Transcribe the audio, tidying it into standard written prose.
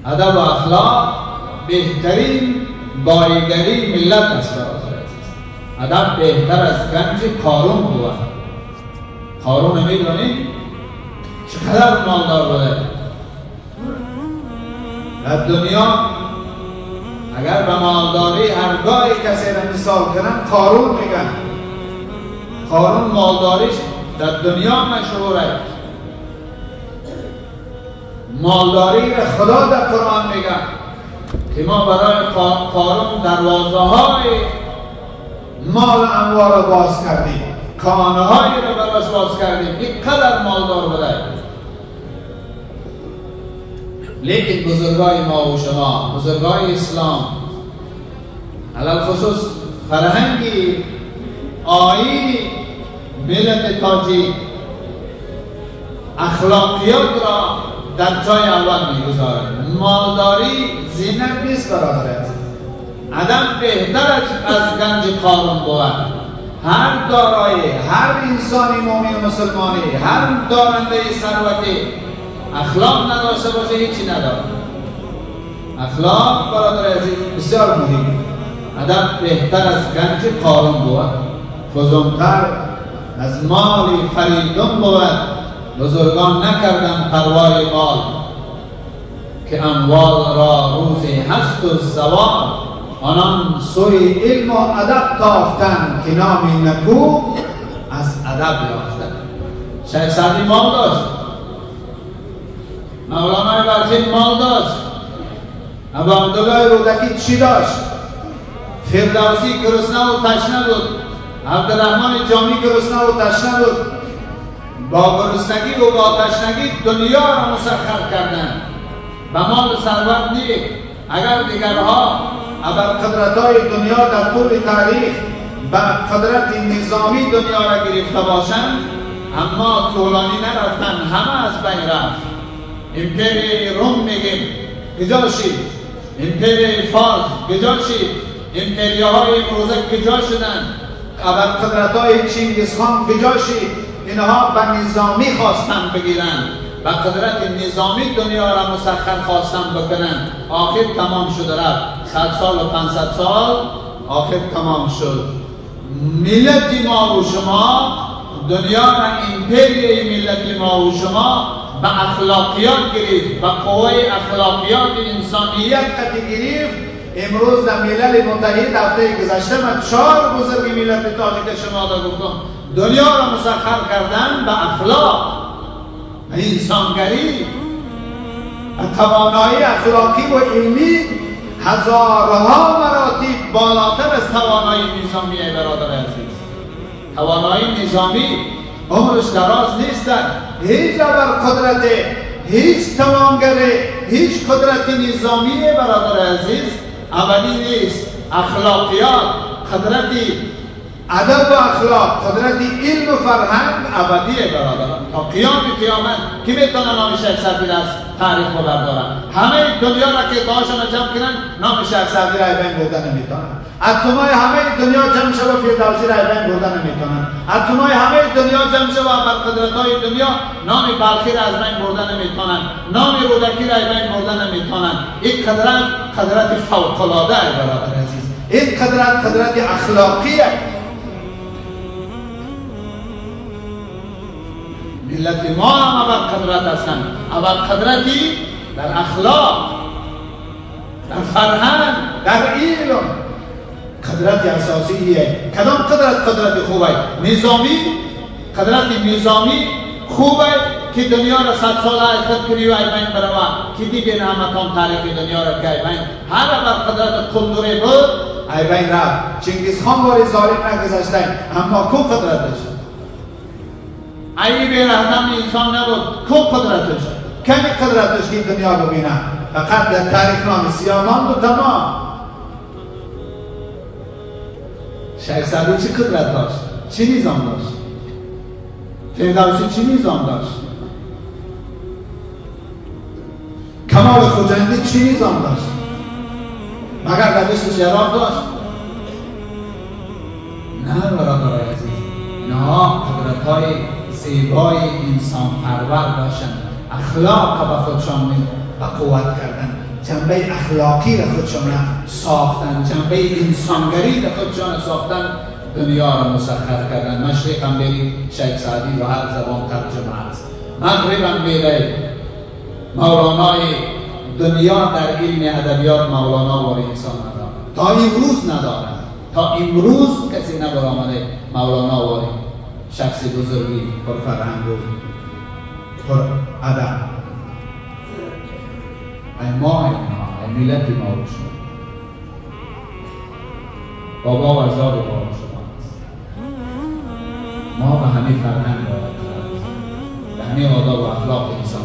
ادب و اخلاق بهترین بایگری ملت است. ادب بهتر از گنج قارون بود. قارون میدونید چقدر مالدار بوده در دنیا. اگر به مالداری هرگاهی کسی را مثال کنن قارون میگن. قارون مالداریش در دنیا مشهور است. مالداری را خدا در قرآن میگه که ما برای قارون دروازه های مال اموال را باز کردیم، خانه هایی را براش باز کردیم. این قدر مالدار بوده. لیکن بزرگای ما و شما، بزرگای اسلام، علل خصوص فرهنگی آیین ملت تاجیک اخلاقیات را در جای اول میگذارد. مالداری زینت نیست برادر عزیز. ادب بهتر از گنج قارون بود. هر دارایی، هر انسانی مومن مسلمانی، هر دارنده ثروتی اخلاق نداشته باشه هیچی نداره. اخلاق برادر عزیز بسیار مهم. ادب بهتر از گنج قارون بود. فزونتر از مال فریدون بود. بزرگان نکردن پروای مال که اموال را روزی هست و زوال. آنان سوی علم و ادب تاختن که نام نکو از ادب یافتن. شیخ سعدی مال داشت، مولانا بلخی مال داشت، ابو عبدالله رودکی چی داشت؟ فردوسی گرسنه و تشنه بود، عبدالرحمن جامی گرسنه و تشنه بود. با گرسنگی و با تشنگی دنیا را مسخر کردند. به مال ثروت نیست. اگر دیگرها ابرقدرت‌های دنیا در طول تاریخ به قدرت نظامی دنیا را گرفته باشند، اما طولانی نرفتن، همه از بین رفت. امپری روم میگیم گجا شید، امپری فارس گجا شید، امپریاهای امروزه گجا شدند، ابرقدرت‌های چنگیزخان گجا شید. اینها به نظامی خواستن بگیرن، به قدرت نظامی دنیا را مسخر خواستن بکنن. آخر تمام شد رفت. 100 سال و 500 سال آخر تمام شد. ملت ما و شما دنیا را امپریه ملت ما و شما به اخلاقیات گرفت، به قوه اخلاقیات انسانیت قطعی گرفت. امروز در ملل متحد هفته گذشته من 4 بزرگ ملت تاجیک شما را گفتم دنیا را مسخر کردن به اخلاق، به انسانگری، به توانایی اخلاقی و علمی هزارها مراتب بالاتر از توانایی نظامی. برادر عزیز، توانایی نظامی عمرش دراز نیست. هیچ ابرقدرت، هیچ توانگری، هیچ قدرت نظامی برادر عزیز ابدی نیست. اخلاقیات، قدرتی ادب و اخلاق، قدرت علم و فرهنگ ابدیه برادران. تا قیامت کی میتونه نام شیخ سعدی از تاریخ رو بردارن؟ همه دنیا را که داشتن جمع کنن نام شیخ سعدی را بین بردن نمیتونن. اتمای همه دنیا جمع شود فردوسی را بین بردن نمیتونن. اتمای همه دنیا جمع شود بر قدرت‌های دنیا نام بلخی را از بین بردن نمیتونن. نام رودکی را بین بردن نمیتونن. این قدرت فوق‌العاده است برادر عزیز. این قدرت اخلاقیه. ملت ما هم ابرقدرت هستند. ابرقدرتی در اخلاق، در فرهنگ، در علم. قدرت اساسیه. کدام قدرت خوبه؟ نظامی. قدرت نظامی خوبه که دنیا را 100 سال خود کنی و ایمین بروا که دیگه نامکان تاریخ دنیا را که ایمین هر ابرقدرت قلدره بود ایمین رفت. چنگیزخان واری ظالم نگذاشتن، اما کو قدرتش؟ ای به رحم انسان نبود، کو قدرتش؟ کمی قدرتش که دنیا ببینه؟ فقط در تاریخ نام سیاه ماند و تمام. شیخ سعدی چه قدرت داشت؟ چه نظام داشت؟ فردوسی چه نظام داشت؟ کمال خجندی چه نظام داشت؟ مگر روشش عراق داشت؟ نه برادر عزیز، نه قدرت‌های زیبای انسان پرور باشند، اخلاق به خودشان به قوت کردن. جنبه اخلاقی را خودشان ساختن، جنبه انسانگری را خودشان ساختن، دنیا را مسخر کردن. مشرق هم برید شیخ سعدی و هر زبان ترجمه است، مغرب هم برید مولانای دنیا در علم ادبیات مولانا و انسان ندارد، تا امروز ندارد، تا امروز کسی نبرآمده مولانا و شخص بزرگی پرفرهنگ و پر ادب. ای ما ای ملت ما و شما، بابا و اجداد ما و شما است. ما به همین فرهنگ باید کرد، به همین آداب و اخلاق انسان